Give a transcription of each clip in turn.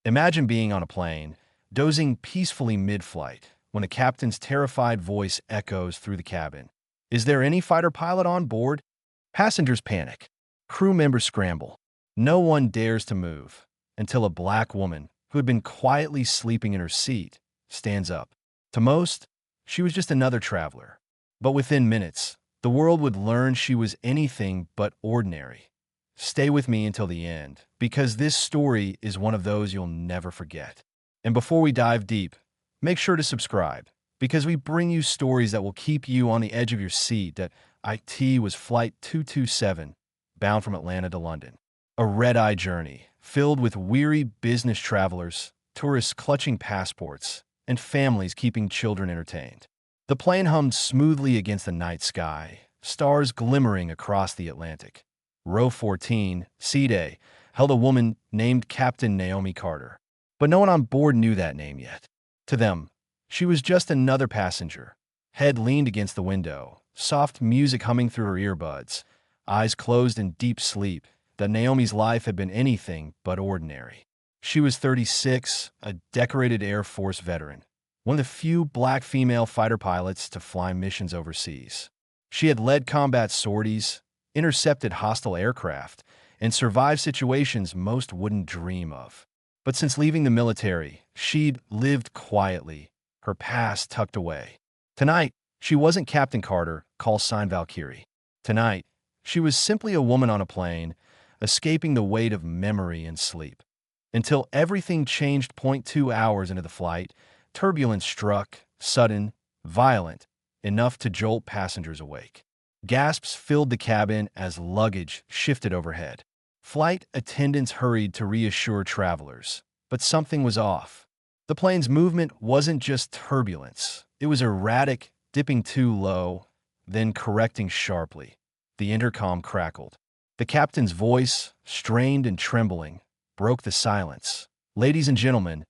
Imagine being on a plane, dozing peacefully mid-flight, when the captain's terrified voice echoes through the cabin. Is there any fighter pilot on board? Passengers panic. Crew members scramble. No one dares to move until a black woman, who had been quietly sleeping in her seat, stands up. To most, she was just another traveler. But within minutes, the world would learn she was anything but ordinary. Stay with me until the end, because this story is one of those you'll never forget. And before we dive deep, make sure to subscribe, because we bring you stories that will keep you on the edge of your seat. That IT was Flight 227, bound from Atlanta to London. A red-eye journey, filled with weary business travelers, tourists clutching passports, and families keeping children entertained. The plane hummed smoothly against the night sky, stars glimmering across the Atlantic. Row 14, Seat A, held a woman named Captain Naomi Carter. But no one on board knew that name yet. To them, she was just another passenger. Head leaned against the window, soft music humming through her earbuds, eyes closed in deep sleep. That Naomi's life had been anything but ordinary. She was 36, a decorated Air Force veteran, one of the few black female fighter pilots to fly missions overseas. She had led combat sorties, intercepted hostile aircraft, and survived situations most wouldn't dream of. But since leaving the military, she'd lived quietly, her past tucked away. Tonight, she wasn't Captain Carter, call sign Valkyrie. Tonight, she was simply a woman on a plane, escaping the weight of memory and sleep. Until everything changed. 2 hours into the flight, turbulence struck, sudden, violent, enough to jolt passengers awake. Gasps filled the cabin as luggage shifted overhead. Flight attendants hurried to reassure travelers, but something was off. The plane's movement wasn't just turbulence. It was erratic, dipping too low, then correcting sharply. The intercom crackled. The captain's voice, strained and trembling, broke the silence. Ladies and gentlemen,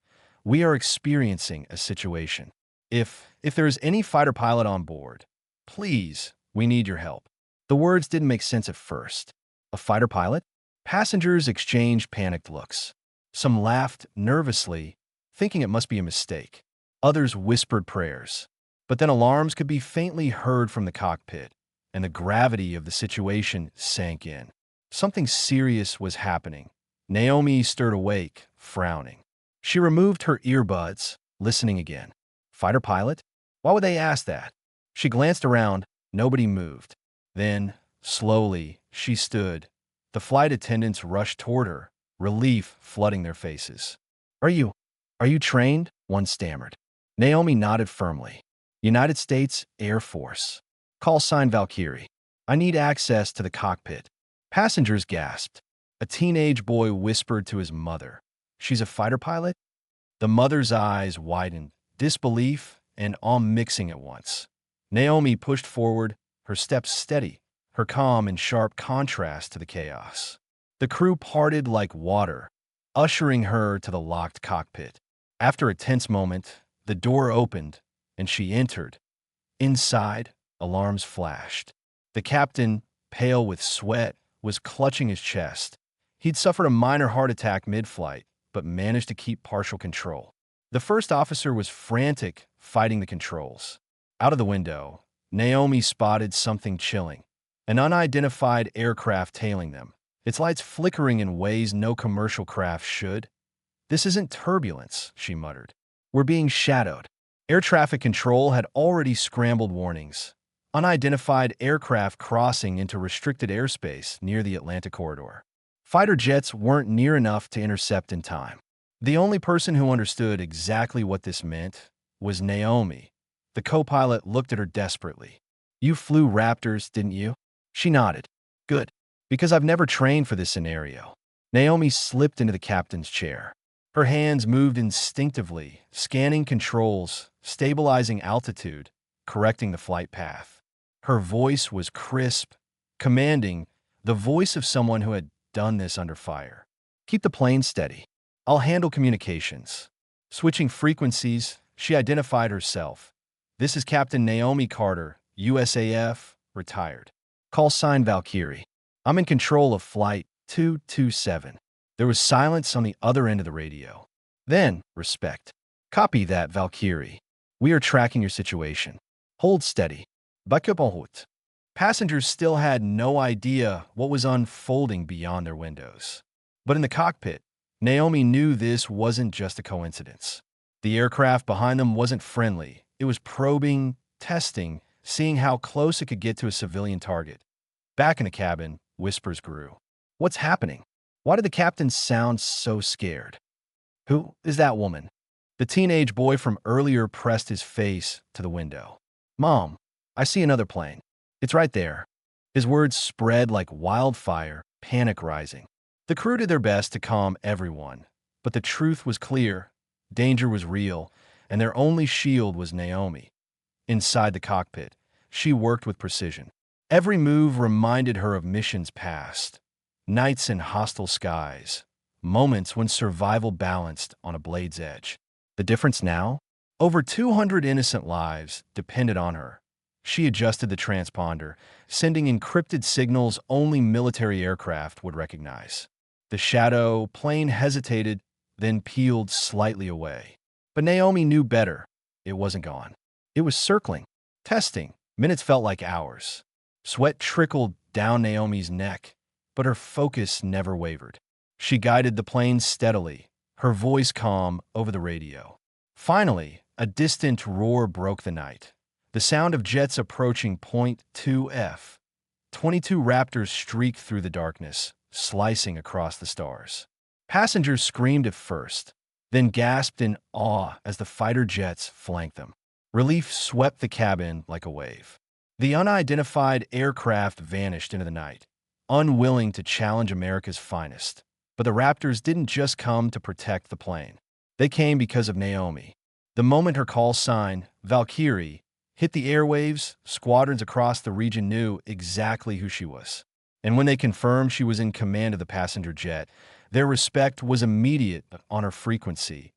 we are experiencing a situation. If there is any fighter pilot on board, please, we need your help. The words didn't make sense at first. A fighter pilot? Passengers exchanged panicked looks. Some laughed nervously, thinking it must be a mistake. Others whispered prayers. But then alarms could be faintly heard from the cockpit, and the gravity of the situation sank in. Something serious was happening. Naomi stirred awake, frowning. She removed her earbuds, listening again. Fighter pilot? Why would they ask that? She glanced around. Nobody moved. Then, slowly, she stood. The flight attendants rushed toward her, relief flooding their faces. Are you trained? One stammered. Naomi nodded firmly. United States Air Force. Call sign Valkyrie. I need access to the cockpit. Passengers gasped. A teenage boy whispered to his mother. She's a fighter pilot? The mother's eyes widened, disbelief and awe mixing at once. Naomi pushed forward, her steps steady, her calm in sharp contrast to the chaos. The crew parted like water, ushering her to the locked cockpit. After a tense moment, the door opened, and she entered. Inside, alarms flashed. The captain, pale with sweat, was clutching his chest. He'd suffered a minor heart attack mid-flight, but managed to keep partial control. The first officer was frantic, fighting the controls. Out of the window, Naomi spotted something chilling. An unidentified aircraft tailing them, its lights flickering in ways no commercial craft should. This isn't turbulence, she muttered. We're being shadowed. Air traffic control had already scrambled warnings. Unidentified aircraft crossing into restricted airspace near the Atlantic corridor. Fighter jets weren't near enough to intercept in time. The only person who understood exactly what this meant was Naomi. The co-pilot looked at her desperately. You flew Raptors, didn't you? She nodded. Good, because I've never trained for this scenario. Naomi slipped into the captain's chair. Her hands moved instinctively, scanning controls, stabilizing altitude, correcting the flight path. Her voice was crisp, commanding, the voice of someone who had done this under fire. Keep the plane steady. I'll handle communications. Switching frequencies, she identified herself. This is Captain Naomi Carter, USAF, retired. Call sign Valkyrie. I'm in control of Flight 227. There was silence on the other end of the radio. Then, respect. Copy that, Valkyrie. We are tracking your situation. Hold steady. Bakubahut. Passengers still had no idea what was unfolding beyond their windows. But in the cockpit, Naomi knew this wasn't just a coincidence. The aircraft behind them wasn't friendly. It was probing, testing, seeing how close it could get to a civilian target. Back in the cabin, whispers grew. What's happening? Why did the captain sound so scared? Who is that woman? The teenage boy from earlier pressed his face to the window. Mom, I see another plane. It's right there. His words spread like wildfire, panic rising. The crew did their best to calm everyone, but the truth was clear. Danger was real, and their only shield was Naomi. Inside the cockpit, she worked with precision. Every move reminded her of missions past, nights in hostile skies, moments when survival balanced on a blade's edge. The difference now? Over 200 innocent lives depended on her. She adjusted the transponder, sending encrypted signals only military aircraft would recognize. The shadow plane hesitated, then peeled slightly away. But Naomi knew better. It wasn't gone. It was circling, testing. Minutes felt like hours. Sweat trickled down Naomi's neck, but her focus never wavered. She guided the plane steadily, her voice calm over the radio. Finally, a distant roar broke the night. The sound of jets approaching Point 2F. 22 Raptors streaked through the darkness, slicing across the stars. Passengers screamed at first, then gasped in awe as the fighter jets flanked them. Relief swept the cabin like a wave. The unidentified aircraft vanished into the night, unwilling to challenge America's finest. But the Raptors didn't just come to protect the plane. They came because of Naomi. The moment her call sign, Valkyrie, hit the airwaves, squadrons across the region knew exactly who she was. And when they confirmed she was in command of the passenger jet, their respect was immediate on her frequency.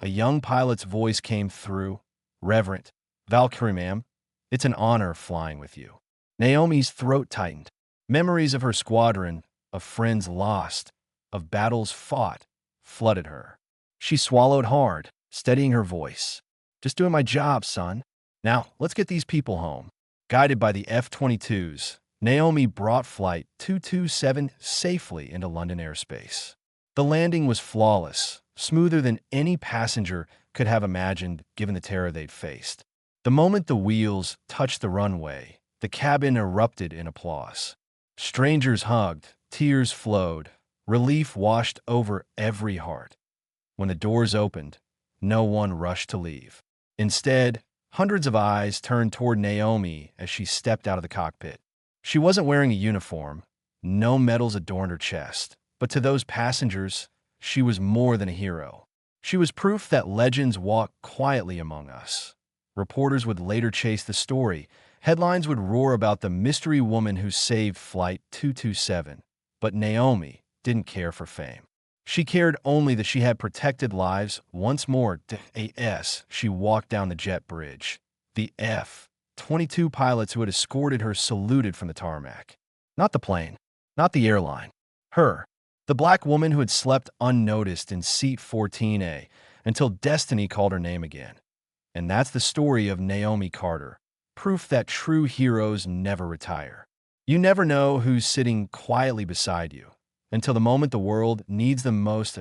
A young pilot's voice came through. Reverent, Valkyrie, ma'am, it's an honor flying with you. Naomi's throat tightened. Memories of her squadron, of friends lost, of battles fought, flooded her. She swallowed hard, steadying her voice. Just doing my job, son. Now, let's get these people home. Guided by the F-22s, Naomi brought Flight 227 safely into London airspace. The landing was flawless, smoother than any passenger could have imagined given the terror they'd faced. The moment the wheels touched the runway, the cabin erupted in applause. Strangers hugged, tears flowed, relief washed over every heart. When the doors opened, no one rushed to leave. Instead, hundreds of eyes turned toward Naomi as she stepped out of the cockpit. She wasn't wearing a uniform, no medals adorned her chest, but to those passengers, she was more than a hero. She was proof that legends walk quietly among us. Reporters would later chase the story. Headlines would roar about the mystery woman who saved Flight 227. But Naomi didn't care for fame. She cared only that she had protected lives. Once more, she walked down the jet bridge. The F-22 pilots who had escorted her saluted from the tarmac. Not the plane, not the airline. Her, the black woman who had slept unnoticed in seat 14A until destiny called her name again. And that's the story of Naomi Carter, proof that true heroes never retire. You never know who's sitting quietly beside you until the moment the world needs them most.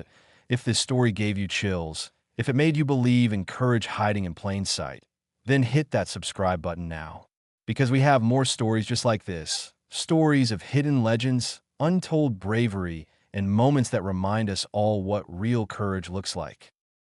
If this story gave you chills, if it made you believe in courage hiding in plain sight, then hit that subscribe button now. Because we have more stories just like this, stories of hidden legends, untold bravery, and moments that remind us all what real courage looks like.